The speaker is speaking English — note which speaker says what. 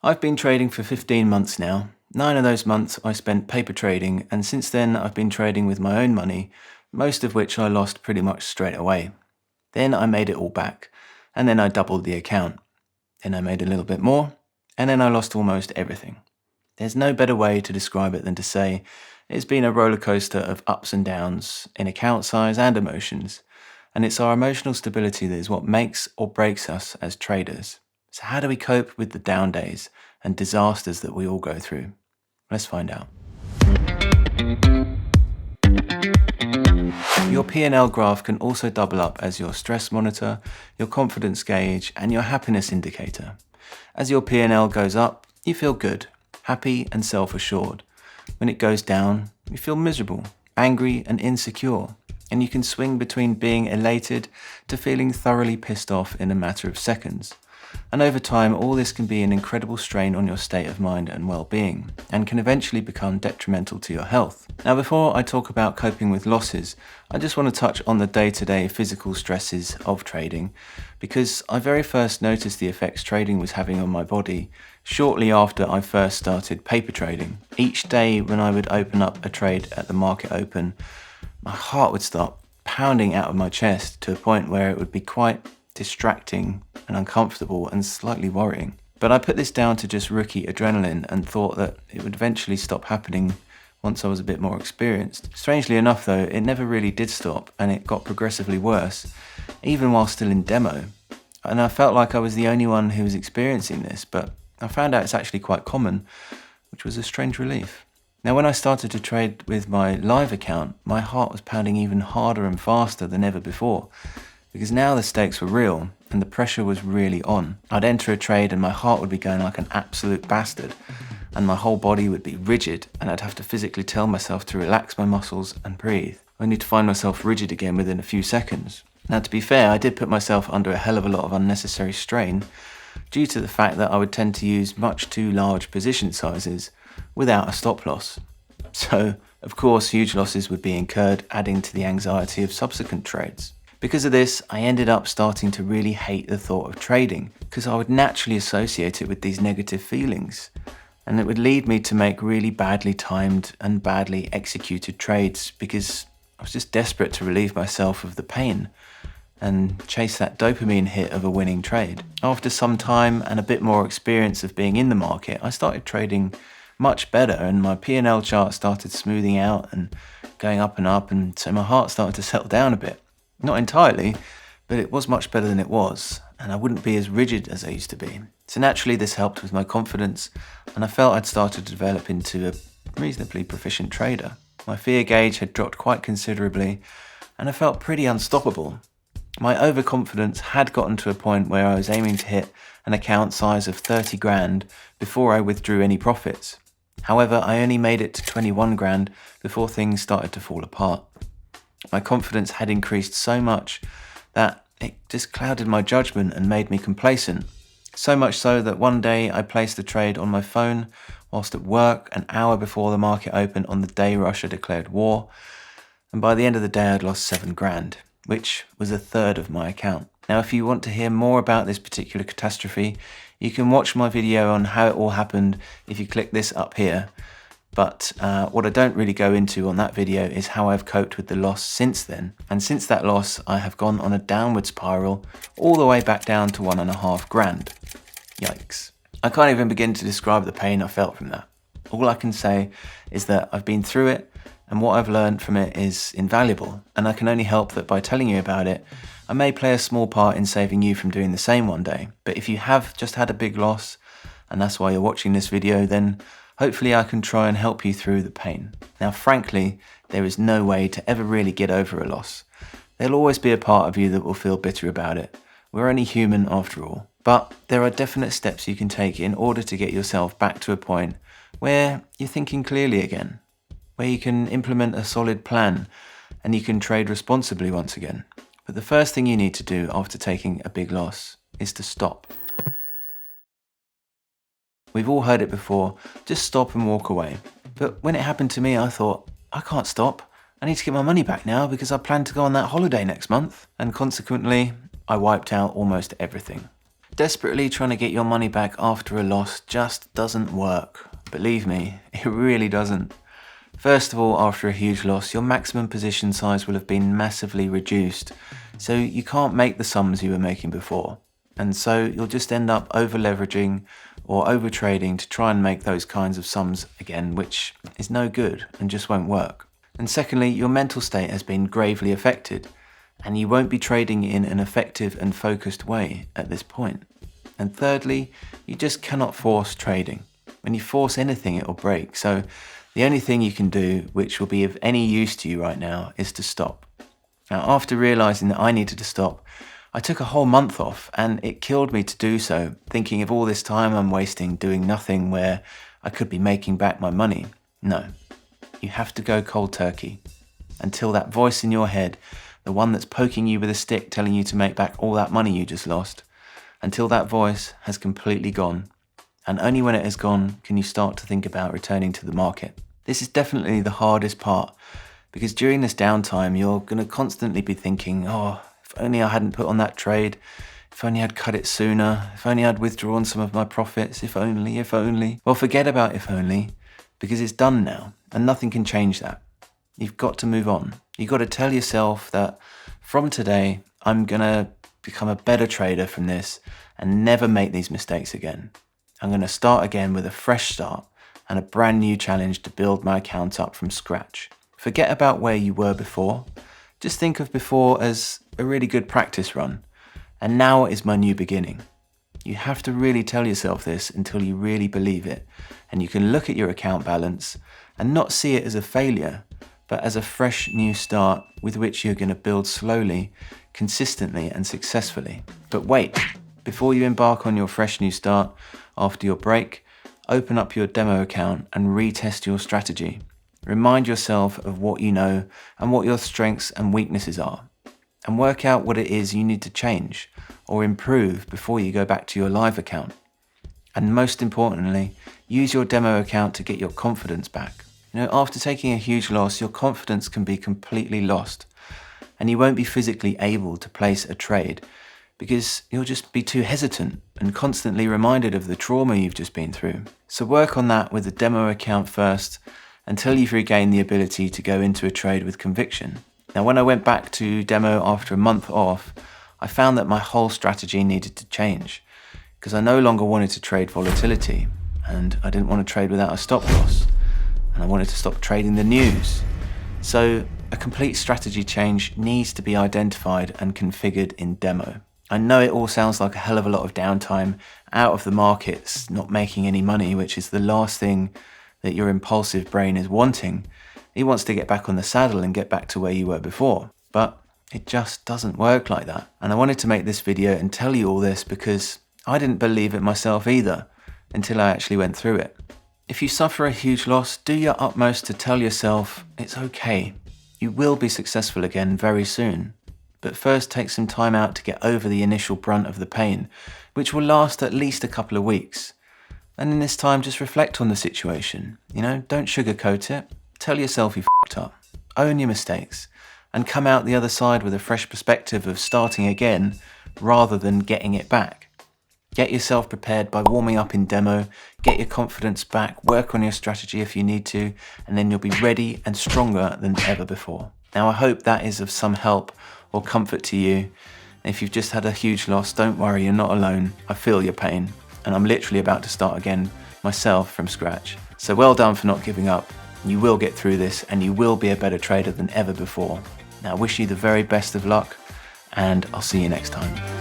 Speaker 1: I've been trading for 15 months now. 9 of those months I spent paper trading, and since then I've been trading with my own money, most of which I lost pretty much straight away. Then I made it all back, and then I doubled the account. Then I made a little bit more, and then I lost almost everything. There's no better way to describe it than to say it's been a roller coaster of ups and downs in account size and emotions, and it's our emotional stability that is what makes or breaks us as traders. So how do we cope with the down days and disasters that we all go through? Let's find out. Your P&L graph can also double up as your stress monitor, your confidence gauge, and your happiness indicator. As your P&L goes up, you feel good, happy and self-assured. When it goes down, you feel miserable, angry and insecure, and you can swing between being elated to feeling thoroughly pissed off in a matter of seconds. And over time, all this can be an incredible strain on your state of mind and well-being, and can eventually become detrimental to your health. Now, before I talk about coping with losses, I just want to touch on the day-to-day physical stresses of trading, because I very first noticed the effects trading was having on my body shortly after I first started paper trading. Each day when I would open up a trade at the market open, my heart would start pounding out of my chest to a point where it would be quite distracting and uncomfortable and slightly worrying. But I put this down to just rookie adrenaline and thought that it would eventually stop happening once I was a bit more experienced. Strangely enough though, it never really did stop, and it got progressively worse, even while still in demo. And I felt like I was the only one who was experiencing this, but I found out it's actually quite common, which was a strange relief. Now, when I started to trade with my live account, my heart was pounding even harder and faster than ever before, because now the stakes were real and the pressure was really on. I'd enter a trade and my heart would be going like an absolute bastard, and my whole body would be rigid, and I'd have to physically tell myself to relax my muscles and breathe, only to find myself rigid again within a few seconds. Now, to be fair, I did put myself under a hell of a lot of unnecessary strain due to the fact that I would tend to use much too large position sizes without a stop loss. So, of course, huge losses would be incurred, adding to the anxiety of subsequent trades. Because of this, I ended up starting to really hate the thought of trading, because I would naturally associate it with these negative feelings, and it would lead me to make really badly timed and badly executed trades, because I was just desperate to relieve myself of the pain and chase that dopamine hit of a winning trade. After some time and a bit more experience of being in the market, I started trading much better, and my P&L chart started smoothing out and going up, and so my heart started to settle down a bit. Not entirely, but it was much better than it was, and I wouldn't be as rigid as I used to be. So naturally this helped with my confidence, and I felt I'd started to develop into a reasonably proficient trader. My fear gauge had dropped quite considerably, and I felt pretty unstoppable. My overconfidence had gotten to a point where I was aiming to hit an account size of 30 grand before I withdrew any profits. However, I only made it to 21 grand before things started to fall apart. My confidence had increased so much that it just clouded my judgment and made me complacent. So much so that one day I placed the trade on my phone whilst at work an hour before the market opened on the day Russia declared war, and by the end of the day I'd lost 7 grand, which was a third of my account. Now, if you want to hear more about this particular catastrophe, you can watch my video on how it all happened if you click this up here. But what I don't really go into on that video is how I've coped with the loss since then. And since that loss, I have gone on a downward spiral all the way back down to 1.5 grand. Yikes. I can't even begin to describe the pain I felt from that. All I can say is that I've been through it, and what I've learned from it is invaluable. And I can only help that by telling you about it, I may play a small part in saving you from doing the same one day. But if you have just had a big loss, and that's why you're watching this video, then hopefully I can try and help you through the pain. Now, frankly, there is no way to ever really get over a loss. There'll always be a part of you that will feel bitter about it. We're only human after all. But there are definite steps you can take in order to get yourself back to a point where you're thinking clearly again, where you can implement a solid plan and you can trade responsibly once again. But the first thing you need to do after taking a big loss is to stop. We've all heard it before, just stop and walk away. But when it happened to me, I thought, I can't stop. I need to get my money back now because I plan to go on that holiday next month. And consequently, I wiped out almost everything. Desperately trying to get your money back after a loss just doesn't work. Believe me, it really doesn't. First of all, after a huge loss, your maximum position size will have been massively reduced, so you can't make the sums you were making before. And so you'll just end up over leveraging or over trading to try and make those kinds of sums again, which is no good and just won't work. And secondly, your mental state has been gravely affected, and you won't be trading in an effective and focused way at this point. And thirdly, you just cannot force trading. When you force anything, it will break. So the only thing you can do, which will be of any use to you right now, is to stop. Now, after realizing that I needed to stop, I took a whole month off, and it killed me to do so, thinking of all this time I'm wasting doing nothing where I could be making back my money. No, you have to go cold turkey until that voice in your head, the one that's poking you with a stick telling you to make back all that money you just lost, until that voice has completely gone. And only when it has gone can you start to think about returning to the market. This is definitely the hardest part, because during this downtime, you're going to constantly be thinking, if only I hadn't put on that trade, if only I'd cut it sooner, if only I'd withdrawn some of my profits, if only. Well, forget about if only, because it's done now, and nothing can change that. You've got to move on. You've got to tell yourself that from today, I'm going to become a better trader from this and never make these mistakes again. I'm going to start again with a fresh start and a brand new challenge to build my account up from scratch. Forget about where you were before. Just think of before as a really good practice run, and now is my new beginning. You have to really tell yourself this until you really believe it, and you can look at your account balance and not see it as a failure, but as a fresh new start with which you're going to build slowly, consistently and successfully. But wait, before you embark on your fresh new start after your break, open up your demo account and retest your strategy. Remind yourself of what you know and what your strengths and weaknesses are, and work out what it is you need to change or improve before you go back to your live account. And most importantly, use your demo account to get your confidence back. After taking a huge loss, your confidence can be completely lost, and you won't be physically able to place a trade because you'll just be too hesitant and constantly reminded of the trauma you've just been through. So work on that with the demo account first, until you've regained the ability to go into a trade with conviction. Now, when I went back to demo after a month off, I found that my whole strategy needed to change, because I no longer wanted to trade volatility, and I didn't want to trade without a stop loss, and I wanted to stop trading the news. So a complete strategy change needs to be identified and configured in demo. I know it all sounds like a hell of a lot of downtime, out of the markets, not making any money, which is the last thing that your impulsive brain is wanting. It wants to get back on the saddle and get back to where you were before. But it just doesn't work like that. And I wanted to make this video and tell you all this because I didn't believe it myself either until I actually went through it. If you suffer a huge loss, do your utmost to tell yourself it's okay. You will be successful again very soon. But first take some time out to get over the initial brunt of the pain, which will last at least a couple of weeks. And in this time, just reflect on the situation. Don't sugarcoat it. Tell yourself you f***ed up. Own your mistakes. And come out the other side with a fresh perspective of starting again rather than getting it back. Get yourself prepared by warming up in demo, get your confidence back, work on your strategy if you need to, and then you'll be ready and stronger than ever before. Now, I hope that is of some help or comfort to you. If you've just had a huge loss, don't worry, you're not alone. I feel your pain. And I'm literally about to start again myself from scratch. So well done for not giving up. You will get through this and you will be a better trader than ever before. Now I wish you the very best of luck, and I'll see you next time.